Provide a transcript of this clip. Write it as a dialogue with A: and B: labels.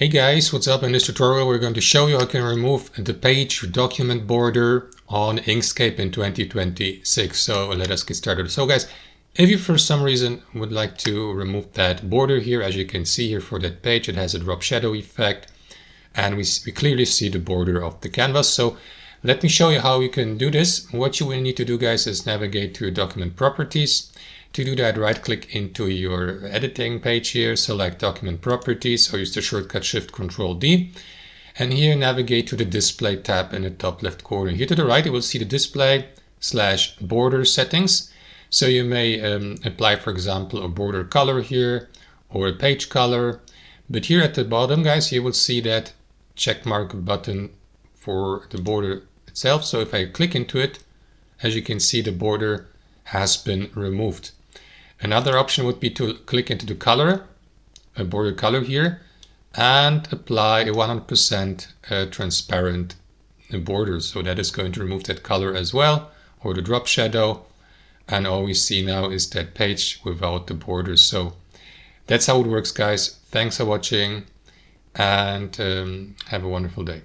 A: Hey guys, what's up? In this tutorial we're going to show you how you can remove the page document border on Inkscape in 2026. So let us get started. So guys, if you for some reason would like to remove that border here, as you can see here for that page, it has a drop shadow effect and we clearly see the border of the canvas. So let me show you how you can do this. What you will need to do, guys, is navigate to your document properties. To do that, right click into your editing page here, select document properties, or use the shortcut Shift-Control-D. And here navigate to the display tab in the top left corner. Here to the right, you will see the display/border settings. So you may apply, for example, a border color here or a page color. But here at the bottom, guys, you will see that check mark button for the border itself. So if I click into it, as you can see, the border has been removed. Another option would be to click into the color, a border color here, and apply a 100% transparent border. So that is going to remove that color as well, or the drop shadow. And all we see now is that page without the border. So that's how it works, guys. Thanks for watching and have a wonderful day.